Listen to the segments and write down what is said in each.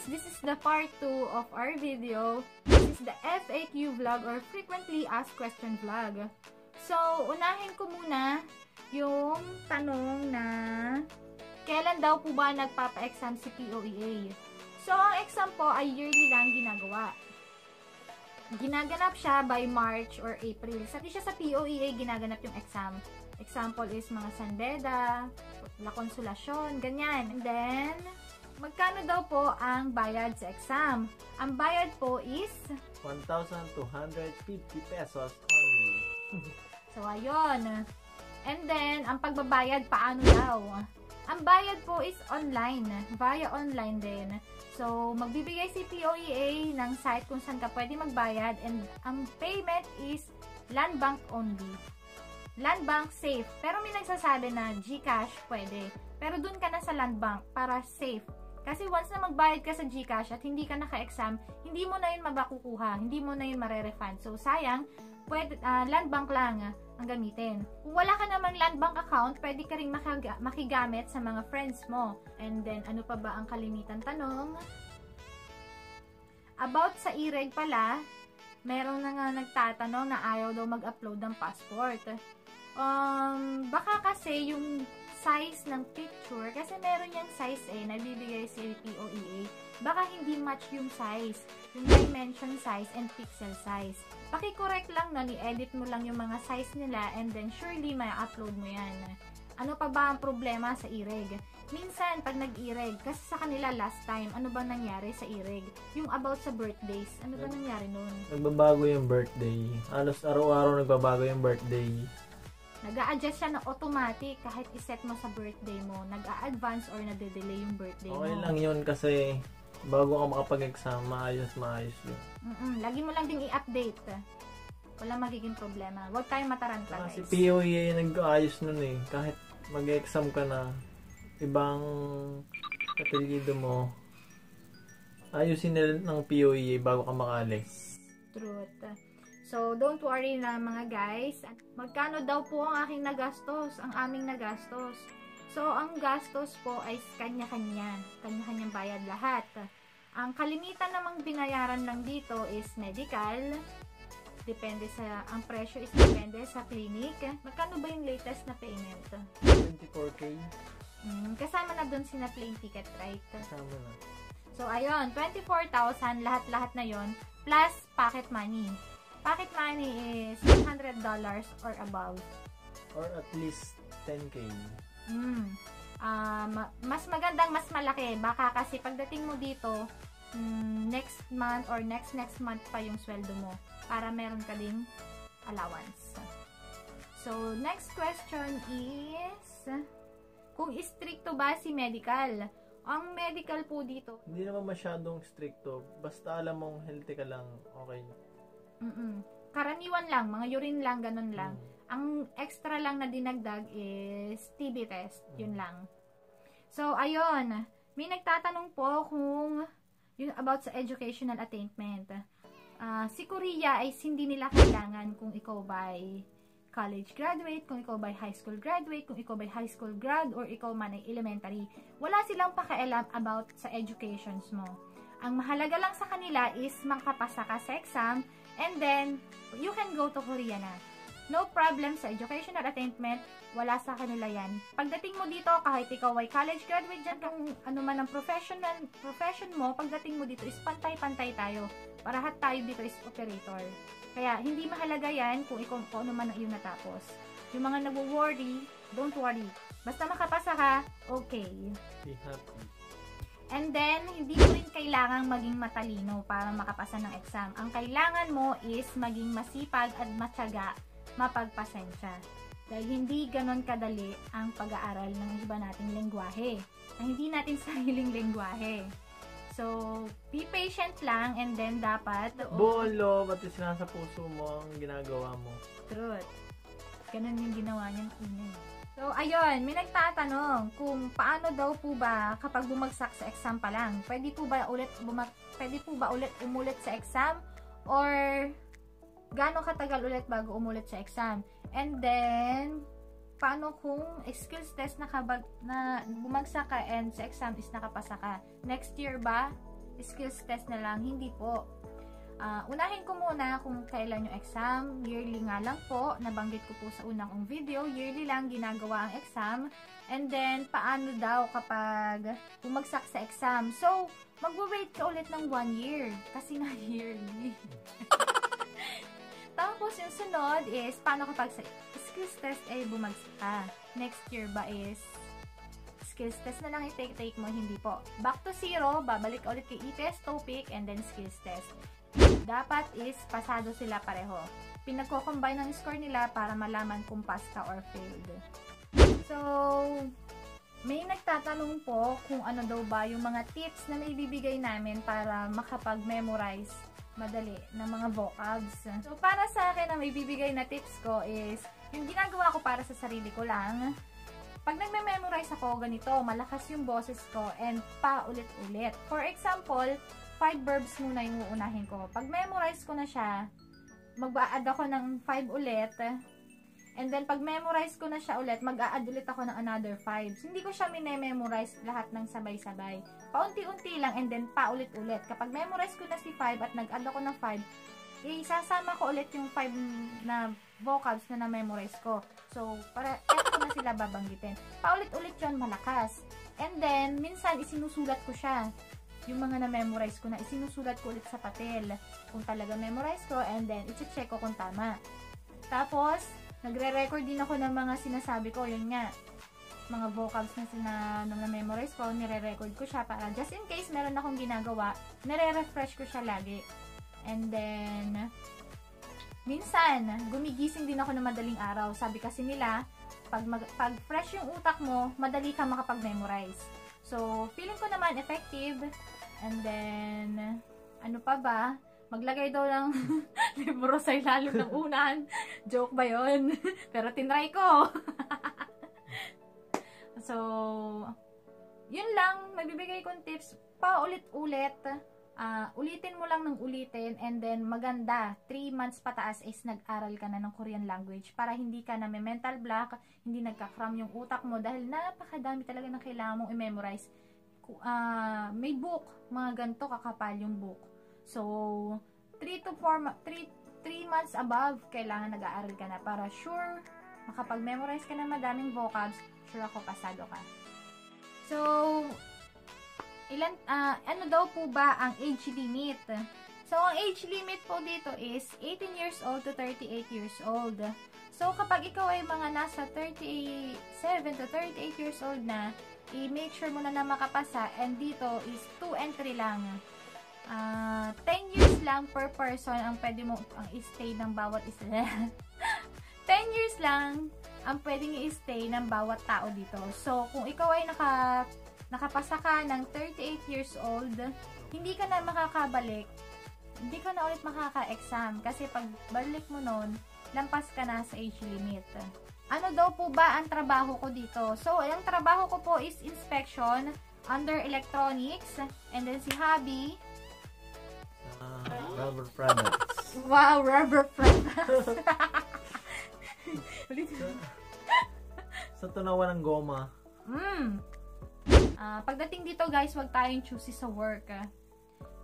guys, this is the part 2 of our video. This is the FAQ vlog or Frequently Asked Question vlog. So, unahin ko muna yung tanong na kailan daw po ba nagpapa-exam si POEA? So, ang exam po ay yearly lang ginagawa. Ginaganap siya by March or April. Sa siya sa POEA ginaganap yung exam. Example is mga Sandeda, La Consolacion, ganyan. And then, magkano daw po ang bayad sa exam? Ang bayad po is 1,250 pesos only. So, ayun. And then, ang pagbabayad, paano daw? Ang bayad po is online. Via online din. So, magbibigay si POEA ng site kung saan ka pwede magbayad. And ang payment is land bank only. Land bank safe. Pero may nagsasabi na GCash pwede. Pero dun ka na sa land bank para safe. Kasi once na magbayad ka sa GCash at hindi ka naka-exam, hindi mo na yun mabakukuha. Hindi mo na yun mare-refund. So, sayang, pwede, land bank lang ang gamitin. Kung wala ka namang land bank account, pwede ka rin makigamit sa mga friends mo. And then, ano pa ba ang kalimitan tanong? About sa e-reg pala, meron na nga nagtatanong na ayaw daw mag-upload ng passport. Baka kasi yung size ng picture, kasi meron yung size nabibigay si POEA, baka hindi match yung size, yung dimension size and pixel size. Paki-correct lang na, i-edit mo lang yung mga size nila and then surely may upload mo yan. Ano pa ba ang problema sa e-reg? Minsan, pag nag-e-reg, kasi sa kanila last time, ano ba nangyari sa e-reg? Yung about sa birthdays, ano ba nangyari nun? Nagbabago yung birthday. Halos araw-araw nagbabago yung birthday. Nag-a-adjust siya na automatic kahit iset mo sa birthday mo. Nag-a-advance or nade-delay yung birthday mo. Okay lang yun kasi bago ka makapag-exam, maayos yun. Lagi mo lang ding i-update. Wala magiging problema. Huwag tayong mataranta, guys. Kasi POEA nag-aayos nun eh. Kahit mag-exam ka na, ibang apelyido mo, ayusin nila ng POEA bago ka makalis. Truth. So, don't worry na mga guys. Magkano daw po ang aking nagastos? Ang aming nagastos. So, ang gastos po ay kanya-kanya. Kanya-kanyang bayad lahat. Ang kalimitan namang binayaran lang dito is medical. Depende sa, ang presyo is depende sa clinic. Magkano ba yung latest na payment? 24K. Kasama na dun sina plane ticket, right? Kasama na. So, ayun. 24,000 lahat-lahat na yon plus pocket money. Pocket money is $100 or above. Or at least 10K. Mas magandang mas malaki. Baka kasi pagdating mo dito, next month or next month pa yung sweldo mo. Para meron ka ding allowance. So, next question is, kung stricto ba si medical? Ang medical po dito, hindi naman masyadong stricto. Basta alam mong healthy ka lang, okay. Karaniwan lang, mga urine lang, ganun lang. Ang extra lang na dinagdag is TB test, yun lang. So, ayun, may nagtatanong po kung yun about sa educational attainment. Si Korea ay hindi nila kailangan kung ikaw ba ay college graduate, kung ikaw ba ay high school graduate, kung ikaw ba ay high school grad, or ikaw man ay elementary. Wala silang pakialam about sa educations mo. Ang mahalaga lang sa kanila is makapasa ka sa exam, and then, you can go to Korea na. No problem sa educational attainment, wala sa kanila yan. Pagdating mo dito, kahit ikaw ay college graduate dyan, kung ano man ang profession mo, pagdating mo dito is pantay-pantay tayo. Parahat tayo dito is operator. Kaya, hindi mahalaga yan kung ikaw ano man ang iyong natapos. Yung mga nag-worry, don't worry. Basta makapasa ka, okay. Be happy. And then, hindi mo rin kailangang maging matalino para makapasa ng exam. Ang kailangan mo is maging masipag at matyaga, mapagpasensya. Dahil hindi ganon kadali ang pag-aaral ng iba nating lengguwahe. Ang hindi natin sariling lengguwahe. So, be patient lang and then dapat... Bolo, pati sinasa puso mo ang ginagawa mo. Truth. Ganon yung ginawa niyan una. So, ayun, may nagtatanong kung paano daw po ba kapag bumagsak sa exam pa lang, pwede po ba ulit umulit sa exam or gaano katagal ulit bago umulit sa exam? And then, paano kung skills test na bumagsak ka and sa exam is nakapasa ka? Next year ba skills test na lang. Hindi po. Unahin ko muna kung kailan yung exam. Yearly nga lang po. Nabanggit ko po sa unang kong video. Yearly lang ginagawa ang exam. And then, paano daw kapag bumagsak sa exam? So, magwa-wait ka ulit ng 1 year. Kasi nga yearly. Tapos, yung sunod is, paano kapag sa skills test ay bumagsak ka? Next year ba is skills test na lang i-take mo? Hindi po. Back to zero, babalik ka ulit kay e-test, TOPIK, and then skills test. Dapat is pasado sila pareho. Pinagko-combine ang score nila para malaman kung pass ka or failed. So, may nagtatanong po kung ano daw ba yung mga tips na naibibigay namin para makapag-memorize madali ng mga vocabs. So, para sa akin, ang maibibigay na tips ko is, yung ginagawa ko para sa sarili ko lang, pag nagme-memorize ako, ganito, malakas yung boses ko and paulit-ulit. For example, 5 verbs muna yung uunahin ko. Pag memorize ko na siya, mag-a-add ako ng 5 ulit. And then, pag memorize ko na siya ulit, mag-a-add ulit ako ng another 5. So, hindi ko siya mine-memorize lahat ng sabay-sabay. Paunti-unti lang and then paulit-ulit. Kapag memorize ko na si 5 at nag-add ako ng 5, isasama ko ulit yung 5 na vocabs na na-memorize ko. So, para eto na sila babanggitin. Paulit-ulit yun, malakas. And then, minsan, isinusulat ko siya. Yung mga na-memorize ko na, isinusulat ko ulit sa papel. Kung talaga memorize ko, and then, i-check ko kung tama. Tapos, nagre-record din ako ng mga sinasabi ko. Yun nga, mga vocabs na na-memorize ko, nire-record ko siya para just in case meron akong ginagawa, nire-refresh ko siya lagi. And then, minsan, gumigising din ako ng madaling araw. Sabi kasi nila, pag fresh yung utak mo, madali ka makapag-memorize. So, feeling ko naman effective. And then, ano pa ba? Maglagay daw ng libro sa ilalim ng unan. Joke ba yun? Pero tinry ko. So, yun lang. Magbibigay kong tips. Paulit-ulit. Ulitin mo lang ng ulitin. And then, maganda. 3 months pataas is nag-aral ka na ng Korean language. Para hindi ka na may mental block. Hindi nagka-cram yung utak mo. Dahil napakadami talaga ng kailangan mong i-memorize. May book, mga ganito kakapal yung book. So, 3 months above, kailangan nag-aaral ka na para sure, makapag-memorize ka na madaming vocabs, sure ako pasado ka. So, ano daw po ba ang age limit? So, ang age limit po dito is 18 years old to 38 years old. So, kapag ikaw ay mga nasa 37 to 38 years old na, i-make sure mo na makapasa, and dito is 2 entry lang. 10 years lang per person ang pwede mo ang i-stay ng bawat isa. 10 years lang ang pwedeng i-stay ng bawat tao dito. So, kung ikaw ay nakapasa ka ng 38 years old, hindi ka na makakabalik. Hindi ka na ulit makaka-exam kasi pag balik mo nun, lampas ka na sa age limit. Ano daw po ba ang trabaho ko dito? So, ang trabaho ko po is inspection under electronics. And then si Habi, rubber products. Wow, rubber products. Sa tunawan ng goma. Pagdating dito guys, wag tayong choosy sa work.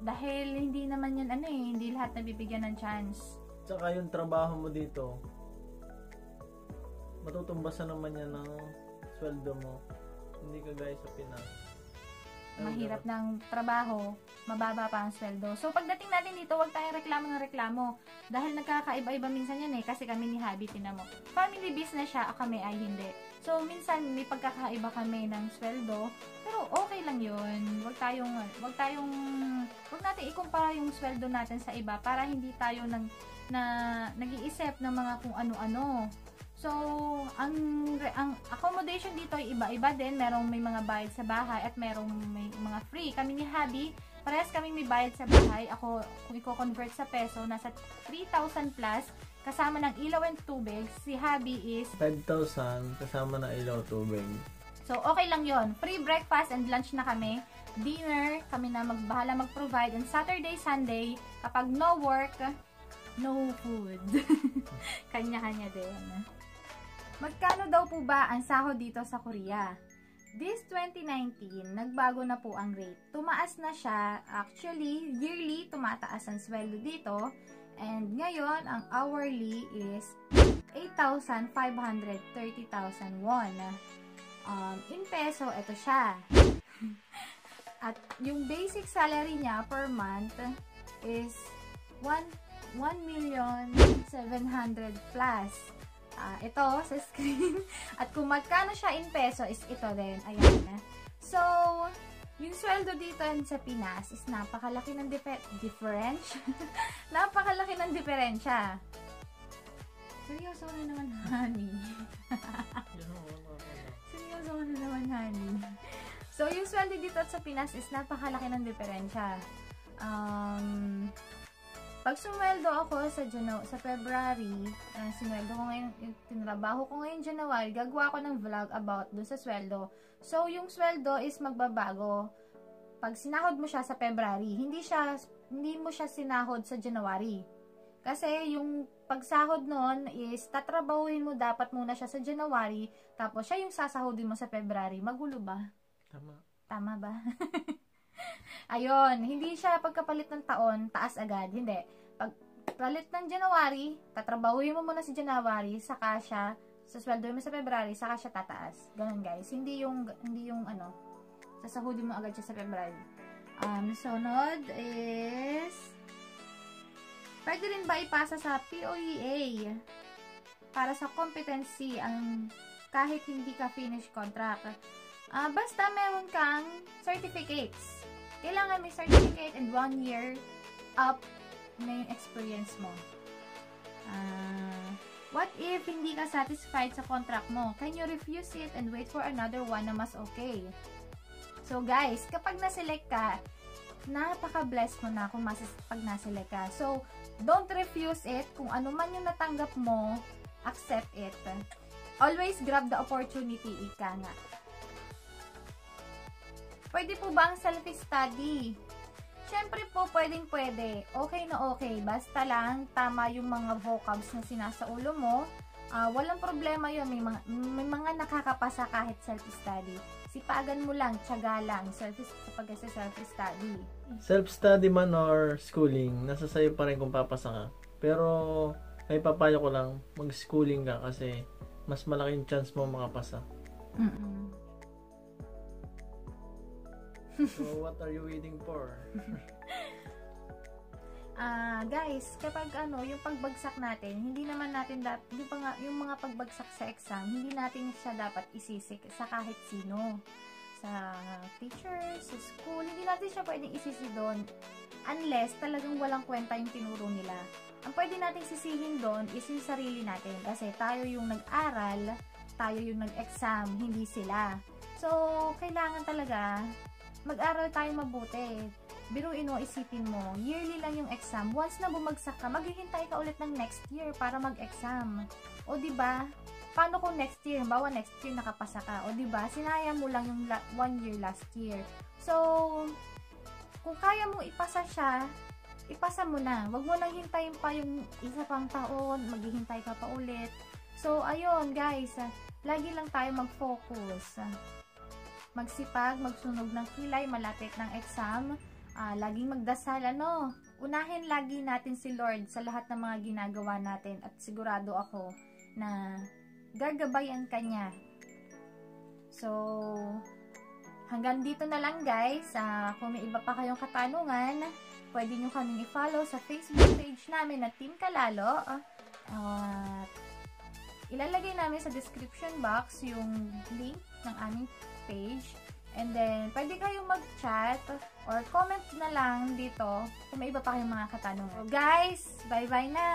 Dahil hindi naman yan hindi lahat nabibigyan ng chance. Tsaka yung trabaho mo dito, matutumbasan naman yan ng sweldo mo. Hindi ka guys sa Pinas. Mahirap ng trabaho, mababa pa ang sweldo. So, pagdating natin dito, huwag tayong reklamo ng reklamo. Dahil nagkakaiba-iba minsan yan kasi kami ni Habi, tinan mo. Family business siya, kami ay hindi. So, minsan may pagkakaiba kami ng sweldo, pero okay lang yun. Huwag natin ikumpara yung sweldo natin sa iba para hindi tayo nag-iisip ng mga kung ano-ano. So, ang accommodation dito ay iba-iba din. May mga bayad sa bahay at may mga free. Kami ni Habi, parehas kami may bayad sa bahay. Ako, kung i-convert sa peso, nasa 3,000 plus kasama ng ilaw and tubig. Si Habi is 5,000 kasama ng ilaw at tubig. So, okay lang yon. Free breakfast and lunch na kami. Dinner, kami na magbahala mag-provide. And Saturday, Sunday, kapag no work, no food. Kanya-kanya din. Magkano daw po ba ang sahod dito sa Korea? This 2019, nagbago na po ang rate. Tumaas na siya. Actually, yearly, tumataas ang sweldo dito. And ngayon, ang hourly is 8,530,000 won. In peso, ito siya. At yung basic salary niya per month is 1,700,000 plus. Ito sa screen. At kung magkano siya in peso is ito din. Ayan. So, yung sweldo dito sa Pinas is napakalaki ng difference. Napakalaki ng diferensya. Seryoso na naman, honey. Seryoso na naman, honey. So, yung sweldo dito sa Pinas is napakalaki ng diferensya. Pag sumweldo ako sa February, sinweldo ko ngayon, tinrabaho ko ngayon January, gagawa ko ng vlog about dun sa sweldo. So, yung sweldo is magbabago. Pag sinahod mo siya sa February, hindi mo siya sinahod sa January. Kasi yung pagsahod nun is tatrabahuhin mo dapat muna siya sa January, tapos siya yung sasahodin mo sa February. Magulo ba? Tama ba? Ayun, hindi siya pagkapalit ng taon, taas agad. Hindi. Pagpalit ng January, tatrabahuin mo muna si January, saka siya, sweldo mo sa February, saka siya tataas. Ganun guys. Hindi yung sasahodin mo agad siya sa February. Sunod is, pwede rin ba ipasa sa POEA para sa competency ang kahit hindi ka finish contract? Basta meron kang certificates. Kailangan may certificate and 1 year up na yung experience mo. What if hindi ka satisfied sa contract mo? Can you refuse it and wait for another one na mas okay? So guys, kapag na-select ka, napaka-blessed mo na kung pag na-select ka. So, don't refuse it. Kung ano man yung natanggap mo, accept it. Always grab the opportunity, ika nga. Pwede po ba ang self-study? Siyempre po, pwedeng-pwede. Okay na okay. Basta lang, tama yung mga vocabs na sinasaulo mo. Walang problema yun. May mga nakakapasa kahit self-study. Sipagan mo lang, tiyaga lang, self-study. Self-study man or schooling, nasa sayo pa rin kung papasa ka. Pero, may papayo ko lang, mag-schooling ka kasi mas malaking chance mo makapasa. So, what are you waiting for? Guys, kapag yung pagbagsak natin, hindi naman natin yung mga pagbagsak sa exam, hindi natin siya dapat isisik sa kahit sino. Sa teacher, sa school, hindi natin siya pwedeng isisi doon unless talagang walang kwenta yung tinuro nila. Ang pwede nating sisihin doon is yung sarili natin kasi tayo yung nag-aral, tayo yung nag-exam, hindi sila. So, kailangan talaga mag-aral tayo mabuti. Biruin mo, isipin mo, yearly lang yung exam. Once na bumagsak ka, maghihintay ka ulit ng next year para mag-exam. O diba? Paano kung next year? Bawa next year nakapasa ka. O diba? Sinayang mo lang yung 1 year last year. So, kung kaya mo ipasa siya, ipasa mo na. Wag mo nang hintayin pa yung isa pang taon, maghihintay ka pa ulit. So, ayun guys, lagi lang tayo mag-focus. Magsipag, magsunog ng kilay, malapit ng exam, laging magdasal, unahin lagi natin si Lord sa lahat ng mga ginagawa natin at sigurado ako na gagabayan ka niya. So, hanggang dito na lang guys. Kung may iba pa kayong katanungan, pwede nyo kaming i-follow sa Facebook page namin na Team Kalalo. Ilalagay namin sa description box yung link ng aming page. And then, pwede kayong mag-chat or comment na lang dito kung may iba pa kayong mga katanungan. So guys, bye-bye na!